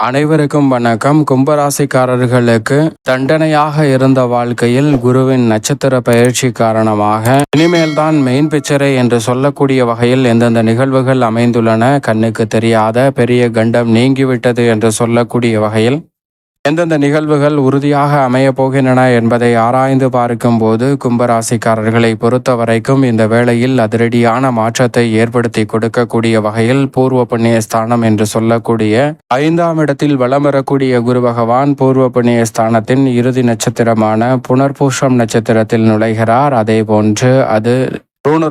அனைவருக்கும் வணக்கம். கும்பராசிக்காரர்களுக்கு தண்டனையாக இருந்த வாழ்க்கையில் குருவின் நட்சத்திர பயிற்சி காரணமாக இனிமேல்தான் மெயின் பிக்சரே என்று சொல்லக்கூடிய வகையில் எந்தெந்த நிகழ்வுகள் அமைந்துள்ளன, கண்ணுக்கு தெரியாத பெரிய கண்டம் நீங்கிவிட்டது என்று சொல்லக்கூடிய வகையில் எந்தெந்த நிகழ்வுகள் உறுதியாக அமையப் போகின்றன என்பதை ஆராய்ந்து பார்க்கும்போது கும்பராசிக்காரர்களை பொறுத்த வரைக்கும் இந்த வேளையில் அதிரடியான மாற்றத்தை ஏற்படுத்தி கொடுக்கக்கூடிய வகையில் பூர்வ புண்ணிய ஸ்தானம் என்று சொல்லக்கூடிய 5ஆம் இடத்தில் வலம் வரக்கூடிய குரு பகவான் பூர்வ புண்ணிய ஸ்தானத்தின் இறுதி நட்சத்திரமான புனர்பூஷம் நட்சத்திரத்தில் நுழைகிறார். அதே போன்று அது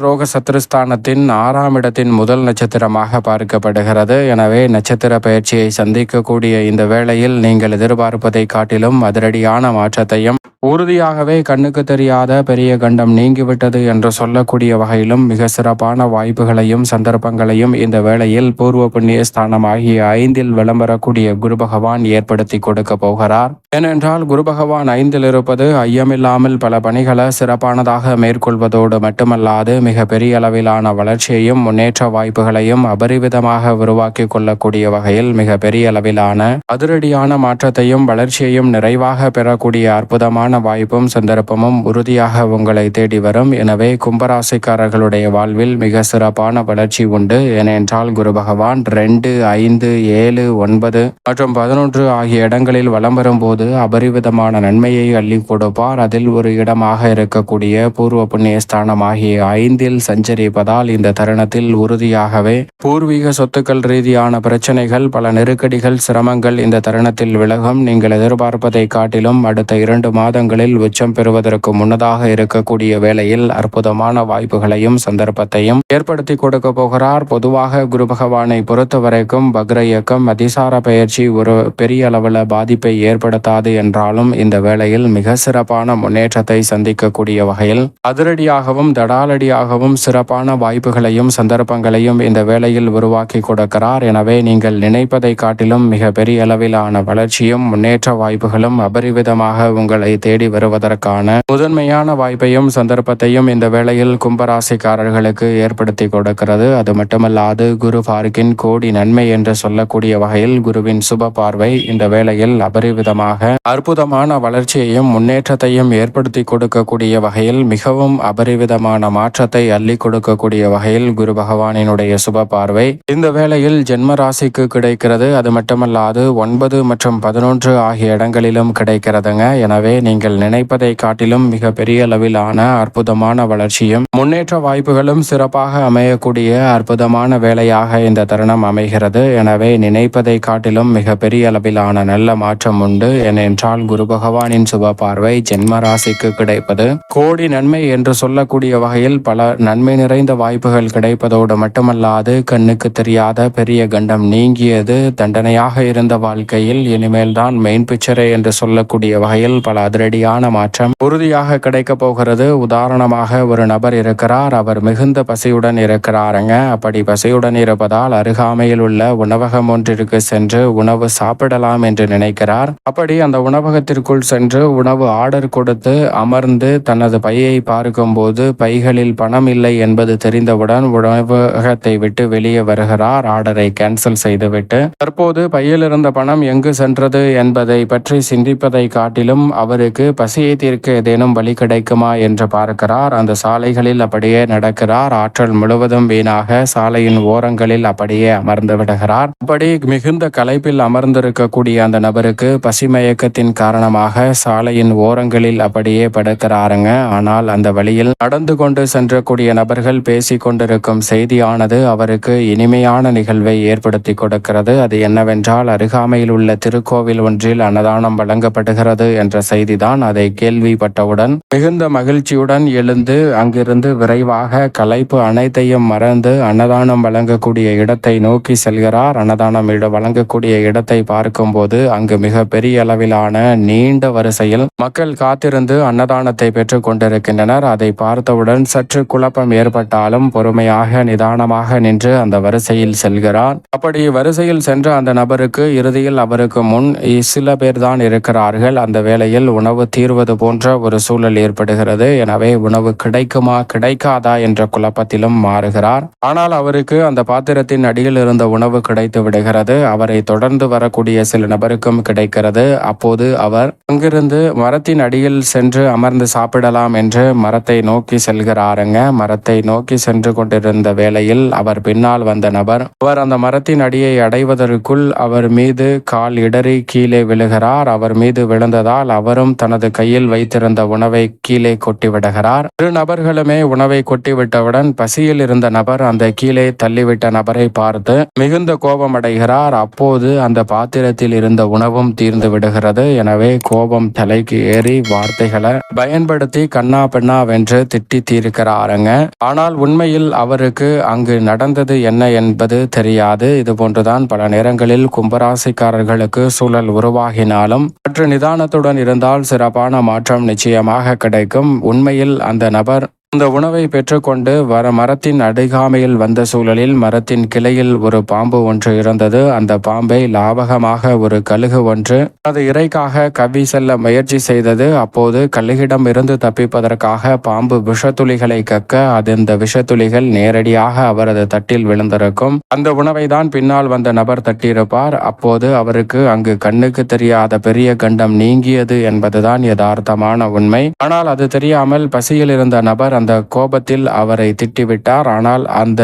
ரோக சத்ருஸ்தானத்தின் 6ஆம் இடத்தின் முதல் நட்சத்திரமாக பார்க்கப்படுகிறது. எனவே நட்சத்திர பயிற்சியை சந்திக்கக்கூடிய இந்த வேளையில் நீங்கள் எதிர்பார்ப்பதை காட்டிலும் அதிரடியான மாற்றத்தையும் உறுதியாகவே கண்ணுக்கு தெரியாத பெரிய கண்டம் நீங்கிவிட்டது என்று சொல்லக்கூடிய வகையிலும் மிக சிறப்பான வாய்ப்புகளையும் சந்தர்ப்பங்களையும் இந்த வேளையில் பூர்வ புண்ணிய ஸ்தானம் ஆகிய 5இல் விளம்பரக்கூடிய குரு பகவான் ஏற்படுத்தி கொடுக்க போகிறார். ஏனென்றால் குரு பகவான் 5இல் இருப்பது ஐயமில்லாமல் பல பணிகளை சிறப்பானதாக மேற்கொள்வதோடு மட்டுமல்லாது மிக பெரிய அளவிலான வளர்ச்சியையும் முன்னேற்ற வாய்ப்புகளையும் அபரிவிதமாக உருவாக்கி கொள்ளக்கூடிய வகையில் மிக பெரிய அளவிலான அதிரடியான மாற்றத்தையும் வளர்ச்சியையும் நிறைவாக பெறக்கூடிய அற்புதமான வாய்ப்பும் சந்தர்ப்பமும் உறுதியாக உங்களை தேடி வரும். எனவே கும்பராசிக்காரர்களுடைய வாழ்வில் மிக சிறப்பான வளர்ச்சி உண்டு. ஏனென்றால் குரு பகவான் 2, 5, 7, 9 மற்றும் 11 ஆகிய இடங்களில் வலம் வரும்போது அபரிவிதமான நன்மையை அள்ளி கொடுப்பார். அதில் ஒரு இடமாக இருக்கக்கூடிய பூர்வ புண்ணிய ஸ்தானம் ஆகிய 5இல் சஞ்சரிப்பதால் இந்த தருணத்தில் உறுதியாகவே பூர்வீக சொத்துக்கள் ரீதியான பிரச்சனைகள், பல நெருக்கடிகள், சிரமங்கள் இந்த தருணத்தில் விலகும். நீங்கள் எதிர்பார்ப்பதை காட்டிலும் அடுத்த 2 மாதங்களில் உச்சம் பெறுவதற்கு முன்னதாக இருக்கக்கூடிய வேளையில் அற்புதமான வாய்ப்புகளையும் சந்தர்ப்பத்தையும் ஏற்படுத்தி கொடுக்க போகிறார். பொதுவாக குரு பகவானை பொறுத்த வரைக்கும் வக்ர இயக்கம், அதிசார பயிற்சி ஒரு பெரிய அளவில் பாதிப்பை ஏற்படுத்தாது என்றாலும் இந்த வேளையில் மிக சிறப்பான முன்னேற்றத்தை சந்திக்கக்கூடிய வகையில் அதிரடியாகவும் தடாலடியாகவும் சிறப்பான வாய்ப்புகளையும் சந்தர்ப்பங்களையும் இந்த வேளையில் உருவாக்கி கொடுக்கிறார். எனவே நீங்கள் நினைப்பதை காட்டிலும் மிக பெரிய அளவிலான வளர்ச்சியும் முன்னேற்ற வாய்ப்புகளும் அபரிவிதமாக உங்களை தேடி வருவதற்கான முதன்மையான வாய்ப்பையும் சந்தர்ப்பத்தையும் இந்த வேளையில் கும்பராசிக்காரர்களுக்கு ஏற்படுத்தி கொடுக்கிறது. அது மட்டுமல்லாது குரு பார்க்கின் கோடி நன்மை என்று சொல்லக்கூடிய வகையில் குருவின் சுப பார்வை இந்த வேளையில் அபரிவிதமாக அற்புதமான வளர்ச்சியையும் முன்னேற்றத்தையும் ஏற்படுத்தி கொடுக்கக்கூடிய வகையில் மிகவும் அபரிவிதமான மாற்றத்தை அள்ளி கொடுக்கக்கூடிய வகையில் குரு பகவானினுடைய சுப பார்வை இந்த வேளையில் ஜென்ம ராசிக்கு கிடைக்கிறது. அது மட்டுமல்லாது 9 மற்றும் 11 ஆகிய இடங்களிலும் கிடைக்கிறதுங்க. எனவே நீங்கள் நினைப்பதை காட்டிலும் மிக பெரிய அளவிலான அற்புதமான வளர்ச்சியும் முன்னேற்ற வாய்ப்புகளும் சிறப்பாக அமையக்கூடிய அற்புதமான வேலையாக இந்த தருணம் அமைகிறது. எனவே நினைப்பதை காட்டிலும் மிக பெரிய அளவிலான நல்ல மாற்றம் உண்டு. ஏனென்றால் குரு பகவானின் சுப பார்வை ஜென்ம ராசிக்கு கிடைப்பது கோடி நன்மை என்று சொல்லக்கூடிய வகையில் பல நன்மை நிறைந்த வாய்ப்புகள் கிடைப்பதோடு மட்டுமல்லாது கண்ணுக்கு தெரியாத பெரிய கண்டம் நீங்கியது. தண்டனையாக இருந்த வாழ்க்கையில் இனிமேல் தான் மெயின் பிக்சரே என்று சொல்லக்கூடிய வகையில் பல அதிரடியான மாற்றம் உறுதியாக கிடைக்க போகிறது. உதாரணமாக ஒரு நபர் இருக்கிறார், அவர் மிகுந்த பசியுடன் இருக்கிறாருங்க. அப்படி பசியுடன் இருப்பதால் அருகாமையில் உள்ள உணவகம் ஒன்றிற்கு சென்று உணவு சாப்பிடலாம் என்று நினைக்கிறார். அப்படி அந்த உணவகத்திற்குள் சென்று உணவு ஆர்டர் கொடுத்து அமர்ந்து தனது பையை பார்க்கும்போது பைகளில் பணம் இல்லை என்பது தெரிந்தவுடன் உணவகத்தை விட்டு வெளியே வருகிறார். ஆர்டரை கேன்சல் செய்துவிட்டு தற்போது பையில் இருந்த பணம் எங்கு சென்றது என்பதை பற்றி சிந்திப்பதை காட்டிலும் அவருக்கு பசியை தீர்க்க ஏதேனும் வழி கிடைக்குமா என்று பார்க்கிறார். அந்த சாலைகளில் அப்படியே நடக்கிறார். ஆற்றல் முழுவதும் வீணாக சாலையின் ஓரங்களில் அப்படியே அமர்ந்து விடுகிறார். அப்படி மிகுந்த களைப்பில் அமர்ந்திருக்கக்கூடிய அந்த நபருக்கு பசி மயக்கத்தின் காரணமாக சாலையின் ஓரங்களில் அப்படியே படுக்கிறாருங்க. ஆனால் அந்த வழியில் நடந்து கொண்டு சென்றக்கூடிய நபர்கள் பேசிக் கொண்டிருக்கும் செய்தியானது அவருக்கு இனிமையான நிகழ்வை ஏற்படுத்தி கொடுக்கிறது. அது என்னவென்றால் அருகாமையில் உள்ள திருக்கோவில் ஒன்றில் அன்னதானம் வழங்கப்படுகிறது என்ற செய்திதான். அதை கேள்விப்பட்டவுடன் மிகுந்த மகிழ்ச்சியுடன் எழுந்து அங்கிருந்து விரைவாக களைப்பு அனைத்தையும் மறந்து அன்னதானம் வழங்கக்கூடிய இடத்தை நோக்கி செல்கிறார். அன்னதானம் வழங்கக்கூடிய இடத்தை பார்க்கும்போது அங்கு மிக பெரிய அளவிலான நீண்ட வரிசையில் மக்கள் காத்திருந்து அன்னதானத்தை பெற்றுக் கொண்டிருக்கின்றனர். அதை பார்த்தவுடன் சற்று குழப்பம் ஏற்பட்டாலும் பொறுமையாக நிதானமாக நின்று அந்த வரிசையில் செல்கிறார். அப்படி வரிசையில் சென்ற அந்த நபருக்கு இறுதியில் அவருக்கு முன் சில பேர் தான் இருக்கிறார்கள். அந்த வேளையில் உணவு உணவு தீர்வது போன்ற ஒரு சூழல் ஏற்படுகிறது. எனவே உணவு கிடைக்குமா கிடைக்காதா என்ற குழப்பத்திலும் மாறுகிறார். ஆனால் அவருக்கு அந்த பாத்திரத்தின் அடியில் இருந்த உணவு கிடைத்து விடுகிறது. அவரை தொடர்ந்து வரக்கூடிய சில நபருக்கும் கிடைக்கிறது. அப்போது அவர் அங்கிருந்து மரத்தின் அடியில் சென்று அமர்ந்து சாப்பிடலாம் என்று மரத்தை நோக்கி செல்கிறாருங்க. மரத்தை நோக்கி சென்று கொண்டிருந்த வேளையில் அவர் பின்னால் வந்த நபர் அவர் அந்த மரத்தின் அடியை அடைவதற்குள் அவர் மீது கால் இடறி கீழே விழுகிறார். அவர் மீது விழுந்ததால் அவரும் தனது கையில் வைத்திருந்த உணவை கீழே கொட்டிவிடுகிறார். இரு நபர்களுமே உணவை கொட்டிவிட்டவுடன் பசியில் இருந்த நபர் அந்த கீழே தள்ளிவிட்ட நபரை பார்த்து மிகுந்த கோபமடைகிறார். அப்போது அந்த பாத்திரத்தில் இருந்த உணவும் தீர்ந்து விடுகிறது. எனவே கோபம் தலைக்கு ஏறி வார்த்தைகளை பயன்படுத்தி கண்ணா பெண்ணா வென்று திட்டி தீர்க்கிறாருங்க. ஆனால் உண்மையில் அவருக்கு அங்கு நடந்தது என்ன என்பது தெரியாது. இது போன்றுதான் பல நேரங்களில் கும்பராசிக்காரர்களுக்கு சூழல் உருவாகினாலும் சற்று நிதானத்துடன் இருந்தால் சிறப்பான மாற்றம் நிச்சயமாக கிடைக்கும். உண்மையில் அந்த நபர் அந்த உணவை பெற்றுக்கொண்டு மரத்தின் அருகாமையில் வந்த சூழலில் மரத்தின் கிளையில் ஒரு பாம்பு ஒன்று இருந்தது. அந்த பாம்பை லாபகமாக ஒரு கழுகு ஒன்று அது இறைக்காக கவ்வி செல்ல முயற்சி செய்தது. அப்போது கழுகிடம் இருந்து தப்பிப்பதற்காக பாம்பு விஷத்துளிகளை கக்க அந்த விஷத்துளிகள் நேரடியாக அவரது தட்டில் விழுந்திருக்கும். அந்த உணவை தான் பின்னால் வந்த நபர் தட்டியிருப்பார். அப்போது அவருக்கு அங்கு கண்ணுக்கு தெரியாத பெரிய கண்டம் நீங்கியது என்பதுதான் யதார்த்தமான உண்மை. ஆனால் அது தெரியாமல் பசியில் இருந்த நபர் அந்த கோபத்தில் அவரை திட்டிவிட்டார். ஆனால் அந்த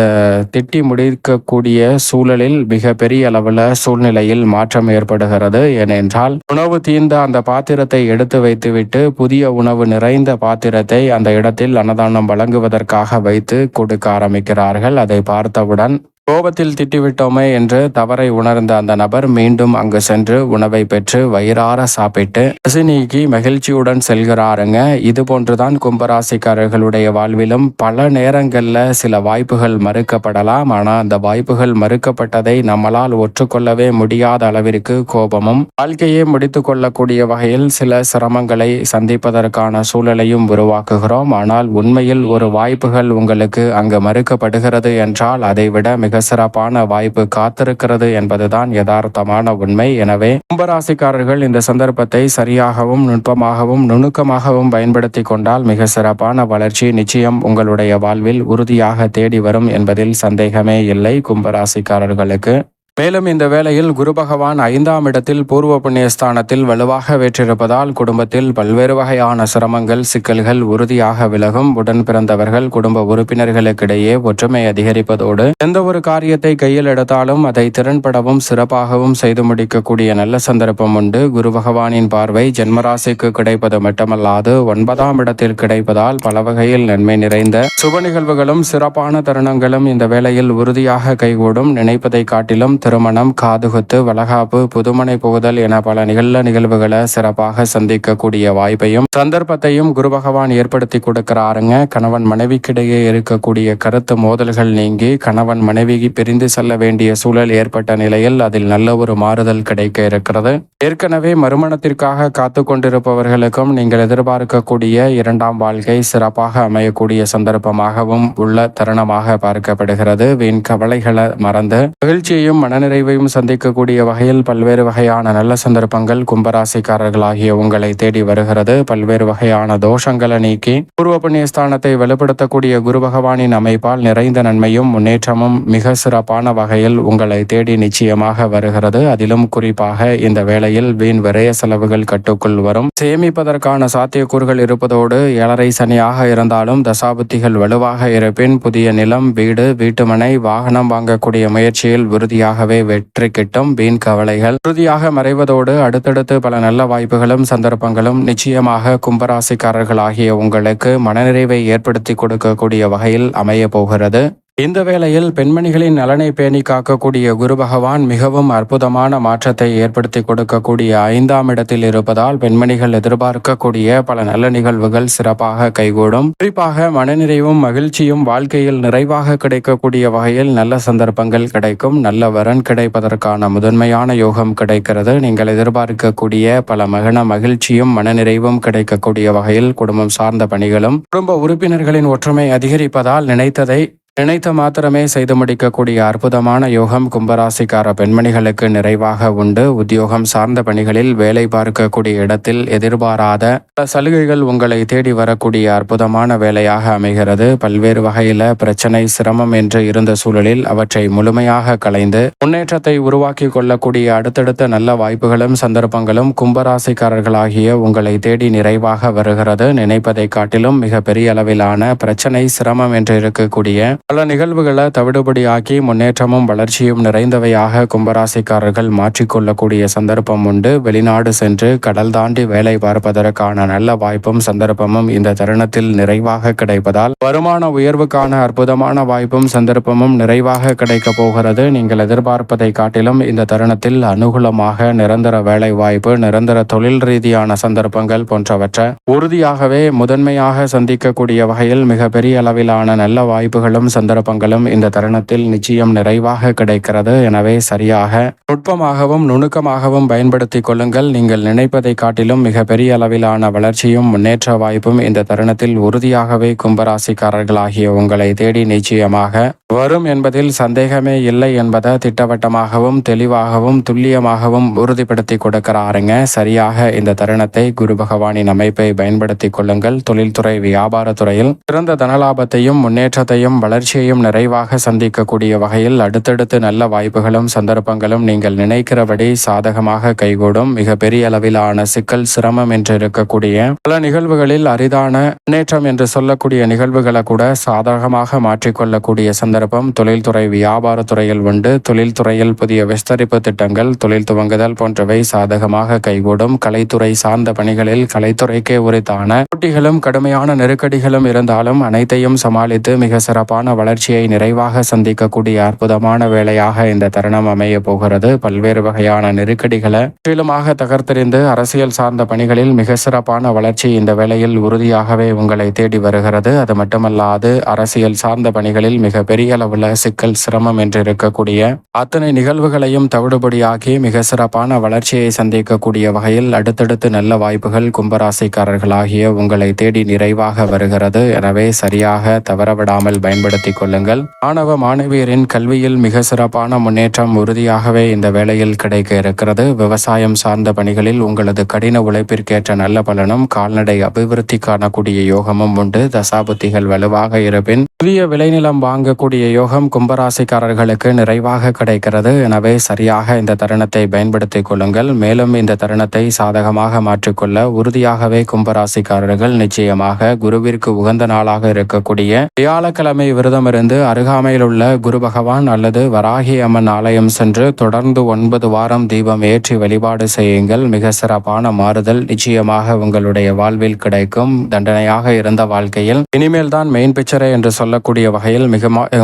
திட்டி முடிக்கக்கூடிய சூழலில் மிக பெரிய அளவில் சூழ்நிலையில் மாற்றம் ஏற்படுகிறது. ஏனென்றால் உணவு தீர்ந்த அந்த பாத்திரத்தை எடுத்து வைத்துவிட்டு புதிய உணவு நிறைந்த பாத்திரத்தை அந்த இடத்தில் அன்னதானம் வழங்குவதற்காக வைத்து கொடுக்க ஆரம்பிக்கிறார்கள். அதை பார்த்தவுடன் கோபத்தில் திட்டிவிட்டோமே என்று தவறை உணர்ந்த அந்த நபர் மீண்டும் அங்கு சென்று உணவை பெற்று வயிறார சாப்பிட்டு பசி நீக்கி மகிழ்ச்சியுடன் செல்கிறாருங்க. இது போன்றுதான் கும்பராசிக்காரர்களுடைய வாழ்விலும் பல நேரங்களில் சில வாய்ப்புகள் மறுக்கப்படலாம். ஆனால் அந்த வாய்ப்புகள் மறுக்கப்பட்டதை நம்மளால் ஒற்றுக்கொள்ளவே முடியாத அளவிற்கு கோபமும் வாழ்க்கையை முடித்து கொள்ளக்கூடிய வகையில் சில சிரமங்களை சந்திப்பதற்கான சூழலையும் உருவாக்குகிறோம். ஆனால் உண்மையில் ஒரு வாய்ப்புகள் உங்களுக்கு அங்கு மறுக்கப்படுகிறது என்றால் அதைவிட மிக சிறப்பான வாய்ப்பு காத்திருக்கிறது என்பதுதான் யதார்த்தமான உண்மை. எனவே கும்பராசிக்காரர்கள் இந்த சந்தர்ப்பத்தை சரியாகவும் நுட்பமாகவும் நுணுக்கமாகவும் பயன்படுத்தி கொண்டால் மிக சிறப்பான வளர்ச்சி நிச்சயம் உங்களுடைய வாழ்வில் உறுதியாக தேடி வரும் என்பதில் சந்தேகமே இல்லை கும்பராசிக்காரர்களுக்கு. மேலும் இந்த வேளையில் குரு பகவான் 5ஆம் இடத்தில் பூர்வ புண்ணியஸ்தானத்தில் வலுவாக வேற்றிருப்பதால் குடும்பத்தில் பல்வேறு வகையான சிரமங்கள் சிக்கல்கள் உறுதியாக விலகும். உடன் பிறந்தவர்கள் குடும்ப உறுப்பினர்களுக்கிடையே ஒற்றுமை அதிகரிப்பதோடு எந்த ஒரு காரியத்தை கையில் எடுத்தாலும் அதை திறன்படவும் சிறப்பாகவும் செய்து முடிக்கக்கூடிய நல்ல சந்தர்ப்பம் உண்டு. குரு பகவானின் பார்வை ஜென்மராசிக்கு கிடைப்பது மட்டுமல்லாது 9ஆம் இடத்தில் கிடைப்பதால் பல வகையில் நன்மை நிறைந்த சுப நிகழ்வுகளும் சிறப்பான தருணங்களும் இந்த வேளையில் உறுதியாக கைகூடும். நினைப்பதை காட்டிலும் திருமணம், காதுகுத்து, வளகாப்பு, புதுமனை புகுதல் என பல நிகழ்வுகளை சிறப்பாக சந்திக்கக்கூடிய வாய்ப்பையும் சந்தர்ப்பத்தையும் குரு பகவான் ஏற்படுத்தி கொடுக்கிறாருங்க. கணவன் மனைவிக்கிடையே இருக்கக்கூடிய கருத்து மோதல்கள் நீங்கி கணவன் மனைவி பிரிந்து செல்ல வேண்டிய சூழல் ஏற்பட்ட நிலையில் அதில் நல்ல ஒரு மாறுதல் கிடைக்க இருக்கிறது. ஏற்கனவே மறுமணத்திற்காக காத்து கொண்டிருப்பவர்களுக்கும் நீங்கள் எதிர்பார்க்கக்கூடிய 2ஆம் வாழ்க்கை சிறப்பாக அமையக்கூடிய சந்தர்ப்பமாகவும் உள்ள தருணமாக பார்க்கப்படுகிறது. வீண் கவலைகளை மறந்து மகிழ்ச்சியையும் மனநிறைவையும் சந்திக்கக்கூடிய வகையில் பல்வேறு வகையான நல்ல சந்தர்ப்பங்கள் கும்பராசிக்காரர்களாகிய உங்களை தேடி வருகிறது. பல்வேறு வகையான தோஷங்களை நீக்கி பூர்வ புண்ணியஸ்தானத்தை வலுப்படுத்தக்கூடிய குரு பகவானின் அமைப்பால் நிறைந்த நன்மையும் முன்னேற்றமும் மிக சிறப்பான வகையில் உங்களை தேடி நிச்சயமாக வருகிறது. அதிலும் குறிப்பாக இந்த வேளையில் வீண் விரய செலவுகள் கட்டுக்குள் வரும். சேமிப்பதற்கான சாத்தியக்கூறுகள் இருப்பதோடு 7.5 சனியாக இருந்தாலும் தசாபுத்திகள் வலுவாக இருப்பின் புதிய நிலம், வீடு, வீட்டுமனை, வாகனம் வாங்கக்கூடிய முயற்சியில் உறுதியாக வெற்றி கிட்டும். வீண் கவலைகள் உறுதியாக மறைவதோடு அடுத்தடுத்து பல நல்ல வாய்ப்புகளும் சந்தர்ப்பங்களும் நிச்சயமாக கும்பராசிக்காரர்களாகிய உங்களுக்கு மனநிறைவை ஏற்படுத்தி கொடுக்கக்கூடிய வகையில் அமைய போகிறது. இந்த வேளையில் பெண்மணிகளின் நலனை பேணி காக்கக்கூடிய குரு பகவான் மிகவும் அற்புதமான மாற்றத்தை ஏற்படுத்தி கொடுக்கக்கூடிய 5ஆம் இடத்தில் இருப்பதால் பெண்மணிகள் எதிர்பார்க்கக்கூடிய பல நல்ல நிகழ்வுகள் சிறப்பாக கைகூடும். குறிப்பாக மனநிறைவும் மகிழ்ச்சியும் வாழ்க்கையில் நிறைவாக கிடைக்கக்கூடிய வகையில் நல்ல சந்தர்ப்பங்கள் கிடைக்கும். நல்ல வரன் கிடைப்பதற்கான முதன்மையான யோகம் கிடைக்கிறது. நீங்கள் எதிர்பார்க்கக்கூடிய பல மகிழ்ச்சியும் மனநிறைவும் கிடைக்கக்கூடிய வகையில் குடும்பம் சார்ந்த பணிகளும் குடும்ப உறுப்பினர்களின் ஒற்றுமை அதிகரிப்பதால் நினைத்ததை நினைத்த மாத்திரமே செய்து முடிக்கக்கூடிய அற்புதமான யோகம் கும்பராசிக்கார பெண்மணிகளுக்கு நிறைவாக உண்டு. உத்தியோகம் சார்ந்த பணிகளில் வேலை பார்க்கக்கூடிய இடத்தில் எதிர்பாராத பல சலுகைகள் உங்களை தேடி வரக்கூடிய அற்புதமான வேலையாக அமைகிறது. பல்வேறு வகையில பிரச்சனை சிரமம் என்று இருந்த சூழலில் அவற்றை முழுமையாக களைந்து முன்னேற்றத்தை உருவாக்கி கொள்ளக்கூடிய அடுத்தடுத்த நல்ல வாய்ப்புகளும் சந்தர்ப்பங்களும் கும்பராசிக்காரர்களாகிய உங்களை தேடி நிறைவாக வருகிறது. நினைப்பதை காட்டிலும் மிக பெரிய அளவிலான பிரச்சனை சிரமம் என்று இருக்கக்கூடிய பல நிகழ்வுகளை தவிடுபடியாக்கி முன்னேற்றமும் வளர்ச்சியும் நிறைந்தவையாக கும்பராசிக்காரர்கள் மாற்றிக்கொள்ளக்கூடிய சந்தர்ப்பம் உண்டு. வெளிநாடு சென்று கடல் தாண்டி வேலை பார்ப்பதற்கான நல்ல வாய்ப்பும் சந்தர்ப்பமும் இந்த தருணத்தில் நிறைவாக கிடைப்பதால் வருமான உயர்வுக்கான அற்புதமான வாய்ப்பும் சந்தர்ப்பமும் நிறைவாக கிடைக்க போகிறது. நீங்கள் எதிர்பார்ப்பதை காட்டிலும் இந்த தருணத்தில் அனுகூலமாக நிரந்தர வேலை வாய்ப்பு, நிரந்தர தொழில் ரீதியான சந்தர்ப்பங்கள் போன்றவற்றை உறுதியாகவே முதன்மையாக சந்திக்கக்கூடிய வகையில் மிக பெரிய அளவிலான நல்ல வாய்ப்புகளும் சந்தர்ப்பங்களும் இந்த தருணத்தில் நிச்சயம் நிறைவாக கிடைக்கிறது. எனவே சரியாக நுட்பமாகவும் நுணுக்கமாகவும் பயன்படுத்திக் கொள்ளுங்கள். நீங்கள் நினைப்பதை காட்டிலும் மிக பெரிய அளவிலான வளர்ச்சியும் முன்னேற்ற வாய்ப்பும் இந்த தருணத்தில் உறுதியாகவே கும்பராசிக்காரர்களாகிய உங்களை தேடி நிச்சயமாக வரும் என்பதில் சந்தேகமே இல்லை என்பதை திட்டவட்டமாகவும் தெளிவாகவும் துல்லியமாகவும் உறுதிப்படுத்தி கொடுக்கிறாருங்க. சரியாக இந்த தருணத்தை குரு பகவானின் அமைப்பை பயன்படுத்திக் கொள்ளுங்கள். தொழில்துறை வியாபாரத்துறையில் சிறந்த தனலாபத்தையும் முன்னேற்றத்தையும் வளர்ச்சியையும் நிறைவாக சந்திக்கக்கூடிய வகையில் அடுத்தடுத்து நல்ல வாய்ப்புகளும் சந்தர்ப்பங்களும் நீங்கள் நினைக்கிறபடி சாதகமாக கைகூடும். மிக பெரிய அளவிலான சிக்கல் சிரமம் என்று இருக்கக்கூடிய பல நிகழ்வுகளில் அரிதான முன்னேற்றம் என்று சொல்லக்கூடிய நிகழ்வுகளை கூட சாதகமாக மாற்றிக்கொள்ளக்கூடிய சந்தர்ப்பம் தொழில்துறை வியாபாரத்துறையில் உண்டு. தொழில்துறையில் புதிய விஸ்தரிப்பு திட்டங்கள், தொழில் துவங்குதல் போன்றவை சாதகமாக கைகூடும். கலைத்துறை சார்ந்த பணிகளில் கலைத்துறைக்கே உரித்தான போட்டிகளும் கடுமையான நெருக்கடிகளும் இருந்தாலும் அனைத்தையும் சமாளித்து மிக சிறப்பான வளர்ச்சியை நிறைவாக சந்திக்கக்கூடிய அற்புதமான வேளையாக இந்த தருணம் அமைய போகிறது. பல்வேறு வகையான நெருக்கடிகளை முற்றிலுமாக தகர்த்தெறிந்து அரசியல் சார்ந்த பணிகளில் மிக சிறப்பான வளர்ச்சி இந்த வேளையில் உறுதியாகவே உங்களை தேடி வருகிறது. அது மட்டுமல்லாது அரசியல் சார்ந்த பணிகளில் மிக பெரிய அளவுல சிக்கல் சிரமம் என்று இருக்கக்கூடிய அத்தனை நிகழ்வுகளையும் தவிடுபடியாக்கி மிக சிறப்பான வளர்ச்சியை சந்திக்கக்கூடிய வகையில் அடுத்தடுத்து நல்ல வாய்ப்புகள் கும்பராசிக்காரர்களாகிய உங்களை தேடி நிறைவாக வருகிறது. எனவே சரியாக தவறவிடாமல் பயன்படுத்திக் கொள்ளுங்கள். மாணவ மாணவியரின் கல்வியில் மிக சிறப்பான முன்னேற்றம் உறுதியாகவே இந்த வேளையில் கிடைக்க இருக்கிறது. விவசாயம் சார்ந்த பணிகளில் உங்களது கடின உழைப்பிற்கேற்ற நல்ல பலனும் கால்நடை அபிவிருத்தி காணக்கூடிய யோகமும் உண்டு. தசாபுத்திகள் வலுவாக இருப்பின் புதிய விளைநிலம் வாங்கக்கூடிய யோகம் கும்பராசிக்காரர்களுக்கு நிறைவாக கிடைக்கிறது. எனவே சரியாக இந்த தருணத்தை பயன்படுத்திக் கொள்ளுங்கள். மேலும் இந்த தருணத்தை சாதகமாக மாற்றிக்கொள்ள உறுதியாகவே கும்பராசிக்காரர்கள் நிச்சயமாக குருவிற்கு உகந்த நாளாக இருக்கக்கூடிய வியாழக்கிழமை விரதமிருந்து அருகாமையில் உள்ள குரு பகவான் அல்லது வராகி அம்மன் ஆலயம் சென்று தொடர்ந்து 9 வாரம் தீபம் ஏற்றி வழிபாடு செய்யுங்கள். மிக சிறப்பான மாறுதல் நிச்சயமாக உங்களுடைய வாழ்வில் கிடைக்கும். தண்டனையாக இருந்த வாழ்க்கையில் இனிமேல் தான் மெயின் பிக்சரே என்று சொல்லக்கூடிய வகையில்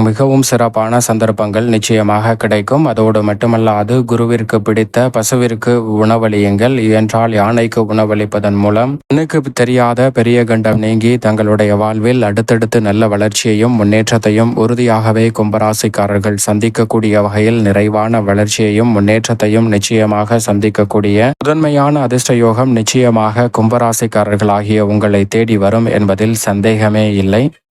மிகவும் சிறப்பான சந்தர்ப்பங்கள் நிச்சயமாக கிடைக்கும். அதோடு மட்டுமல்லாது குருவிற்கு பிடித்த பசுவிற்கு உணவளியுங்கள். என்றால் யானைக்கு உணவளிப்பதன் மூலம் கண்ணுக்கு தெரியாத பெரிய கண்டம் நீங்கி தங்களுடைய வாழ்வில் அடுத்தடுத்து நல்ல வளர்ச்சியையும் முன்னேற்றத்தையும் உறுதியாகவே கும்பராசிக்காரர்கள் சந்திக்கக்கூடிய வகையில் நிறைவான வளர்ச்சியையும் முன்னேற்றத்தையும் நிச்சயமாக சந்திக்கக்கூடிய முதன்மையான அதிர்ஷ்ட யோகம் நிச்சயமாக கும்பராசிக்காரர்களாகிய உங்களை தேடி வரும் என்பதில் சந்தேகமே இல்லை.